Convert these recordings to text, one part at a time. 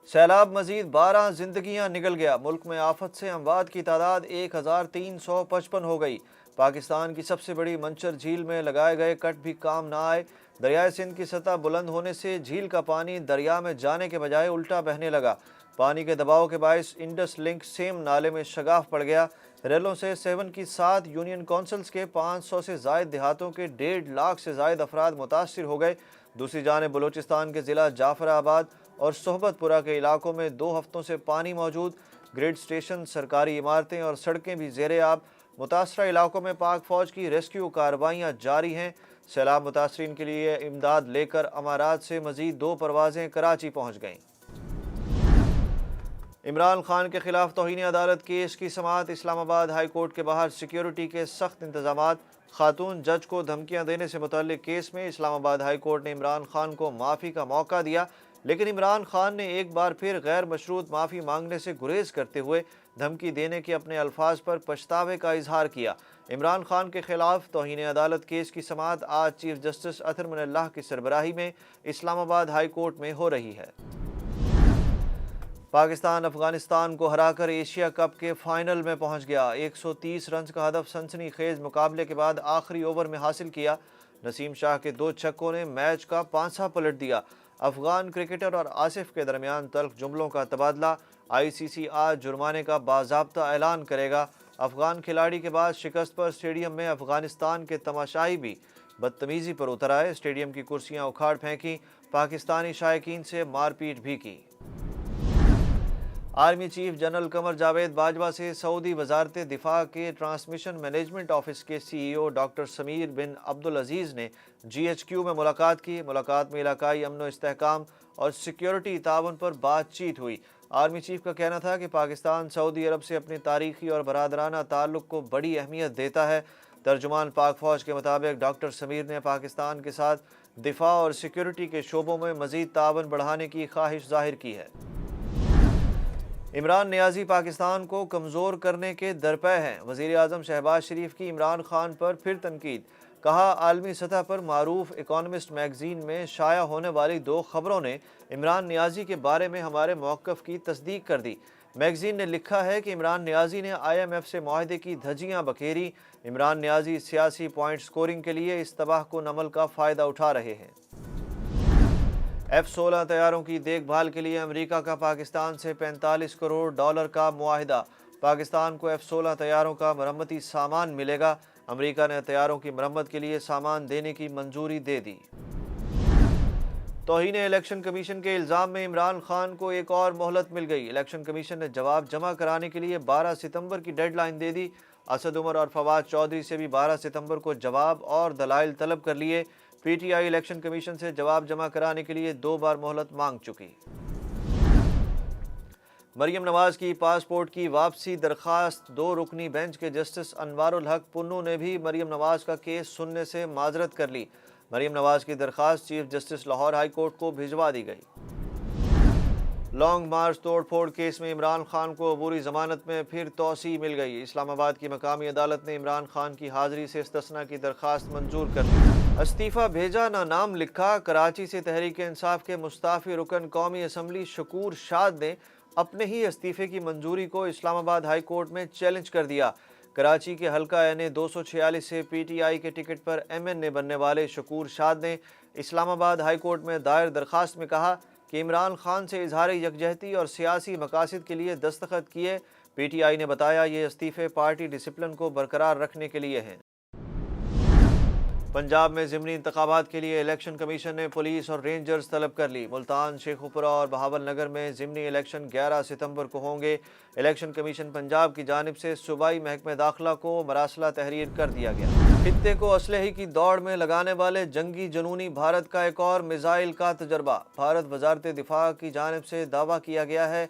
سیلاب مزید 12 زندگیاں نگل گیا، ملک میں آفت سے اموات کی تعداد 1355 ہو گئی۔ پاکستان کی سب سے بڑی منچر جھیل میں لگائے گئے کٹ بھی کام نہ آئے، دریائے سندھ کی سطح بلند ہونے سے جھیل کا پانی دریا میں جانے کے بجائے الٹا بہنے لگا۔ پانی کے دباؤ کے باعث انڈس لنک سیم نالے میں شگاف پڑ گیا۔ ریلوں سے 7 کی 7 یونین کونسلز کے 500 سے زائد دیہاتوں کے 1.5 لاکھ سے زائد افراد متاثر ہو گئے۔ دوسری جانب بلوچستان کے ضلع جعفر آباد اور صحبت پورہ کے علاقوں میں 2 ہفتوں سے پانی موجود، گریڈ سٹیشن، سرکاری عمارتیں اور سڑکیں بھی زیر آب۔ متاثرہ علاقوں میں پاک فوج کی ریسکیو کارروائیاں جاری ہیں۔ سیلاب متاثرین کے لیے امداد لے کر امارات سے مزید 2 پروازیں کراچی پہنچ گئیں۔ عمران خان کے خلاف توہین عدالت کیس کی سماعت، اسلام آباد ہائی کورٹ کے باہر سیکیورٹی کے سخت انتظامات۔ خاتون جج کو دھمکیاں دینے سے متعلق کیس میں اسلام آباد ہائی کورٹ نے عمران خان کو معافی کا موقع دیا، لیکن عمران خان نے ایک بار پھر غیر مشروط معافی مانگنے سے گریز کرتے ہوئے دھمکی دینے کے اپنے الفاظ پر پچھتاوے کا اظہار کیا۔ عمران خان کے خلاف توہین عدالت کیس کی سماعت آج چیف جسٹس اطہر من اللہ کی سربراہی میں اسلام آباد ہائی کورٹ میں ہو رہی ہے۔ پاکستان افغانستان کو ہرا کر ایشیا کپ کے فائنل میں پہنچ گیا۔ 130 رنز کا ہدف سنسنی خیز مقابلے کے بعد آخری اوور میں حاصل کیا۔ نسیم شاہ کے 2 چھکوں نے میچ کا پانسا پلٹ دیا۔ افغان کرکٹر اور آصف کے درمیان تلخ جملوں کا تبادلہ۔ آئی سی سی آج جرمانے کا باضابطہ اعلان کرے گا۔ افغان کھلاڑی کے بعد شکست پر اسٹیڈیم میں افغانستان کے تماشائی بھی بدتمیزی پر اتر آئے، اسٹیڈیم کی کرسیاں اکھاڑ پھینکی، پاکستانی شائقین سے مار پیٹ بھی کی۔ Army chief general Qamar Javed Bajwa سے سعودی وزارت دفاع کے ٹرانسمیشن مینجمنٹ آفس کے سی ای او ڈاکٹر سمیر بن عبدالعزیز نے جی ایچ کیو میں ملاقات کی۔ ملاقات میں علاقائی امن و استحکام اور سیکیورٹی تعاون پر بات چیت ہوئی۔ آرمی چیف کا کہنا تھا کہ پاکستان سعودی عرب سے اپنے تاریخی اور برادرانہ تعلق کو بڑی اہمیت دیتا ہے۔ ترجمان پاک فوج کے مطابق ڈاکٹر سمیر نے پاکستان کے ساتھ دفاع اور سیکیورٹی کے شعبوں میں مزید تعاون بڑھانے کی خواہش ظاہر کی ہے۔ عمران نیازی پاکستان کو کمزور کرنے کے درپے ہیں، وزیر اعظم شہباز شریف کی عمران خان پر پھر تنقید۔ کہا، عالمی سطح پر معروف اکانومسٹ میگزین میں شائع ہونے والی 2 خبروں نے عمران نیازی کے بارے میں ہمارے موقف کی تصدیق کر دی۔ میگزین نے لکھا ہے کہ عمران نیازی نے آئی ایم ایف سے معاہدے کی دھجیاں بکھیری۔ عمران نیازی سیاسی پوائنٹ سکورنگ کے لیے اس تباہ کن عمل کا فائدہ اٹھا رہے ہیں۔ F-16 طیاروں کی دیکھ بھال کے لیے امریکہ کا پاکستان سے $45 کروڑ کا معاہدہ۔ پاکستان کو F-16 طیاروں کا مرمتی سامان ملے گا۔ امریکہ نے طیاروں کی مرمت کے لیے سامان دینے کی منظوری دے دی۔ توہین الیکشن کمیشن کے الزام میں عمران خان کو ایک اور مہلت مل گئی۔ الیکشن کمیشن نے جواب جمع کرانے کے لیے 12 ستمبر کی ڈیڈ لائن دے دی۔ اسد عمر اور فواد چودھری سے بھی 12 ستمبر کو جواب اور دلائل طلب کر لیے۔ P T I election commission سے جواب جمع کرانے کے لیے 2 بار مہلت مانگ چکی۔ مریم نواز کی پاسپورٹ کی واپسی درخواست 2 رکنی بینچ کے جسٹس انوار الحق پنو نے بھی مریم نواز کا کیس سننے سے معذرت کر لی۔ مریم نواز کی درخواست chief justice Lahore high court کو بھجوا دی گئی۔ لانگ مارچ توڑ پھوڑ کیس میں عمران خان کو عبوری ضمانت میں پھر توسیع مل گئی۔ اسلام آباد کی مقامی عدالت نے عمران خان کی حاضری سے استثناء کی درخواست منظور کر دی۔ استعفیٰ بھیجا نہ نام لکھا، کراچی سے تحریک انصاف کے مستعفی رکن قومی اسمبلی شکور شاد نے اپنے ہی استعفے کی منظوری کو اسلام آباد ہائی کورٹ میں چیلنج کر دیا۔ کراچی کے حلقہ این 246 سے پی ٹی آئی کے ٹکٹ پر ایم این اے بننے والے شکور شاد نے اسلام آباد ہائی کورٹ میں دائر درخواست میں کہا کہ عمران خان سے اظہار یکجہتی اور سیاسی مقاصد کے لیے دستخط کیے۔ پی ٹی آئی نے بتایا یہ استعفے پارٹی ڈسپلن کو برقرار رکھنے کے لیے ہیں۔ پنجاب میں ضمنی انتخابات کے لیے الیکشن کمیشن نے پولیس اور رینجرز طلب کر لی۔ ملتان، شیخوپورہ اور بہاول نگر میں ضمنی الیکشن 11 ستمبر کو ہوں گے۔ الیکشن کمیشن پنجاب کی جانب سے صوبائی محکمہ داخلہ کو مراسلہ تحریر کر دیا گیا۔ خطے کو اسلحے کی دوڑ میں لگانے والے جنگی جنونی بھارت کا ایک اور میزائل کا تجربہ۔ بھارت وزارت دفاع کی جانب سے دعویٰ کیا گیا ہے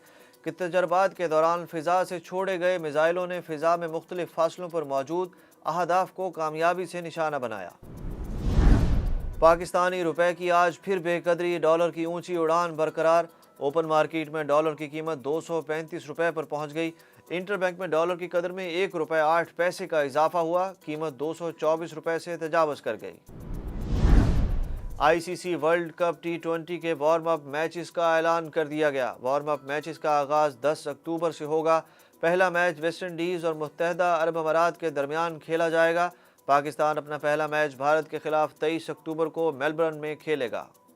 کہ تجربات کے دوران فضا سے چھوڑے گئے میزائلوں نے فضا میں مختلف فاصلوں پر موجود اہداف کو کامیابی سے نشانہ بنایا۔ پاکستانی روپے کی آج پھر بے قدری، ڈالر کی اونچی اڑان برقرار۔ اوپن مارکیٹ میں ڈالر کی قیمت 235 روپے پر پہنچ گئی۔ انٹر بینک میں ڈالر کی قدر میں 1 روپے 8 پیسے کا اضافہ ہوا، قیمت 224 روپے سے تجاوز کر گئی۔ آئی سی سی ورلڈ کپ T20 کے وارم اپ میچز کا اعلان کر دیا گیا۔ وارم اپ میچز کا آغاز 10 اکتوبر سے ہوگا۔ پہلا میچ ویسٹ انڈیز اور متحدہ عرب امارات کے درمیان کھیلا جائے گا۔ پاکستان اپنا پہلا میچ بھارت کے خلاف 23 اکتوبر کو میلبرن میں کھیلے گا۔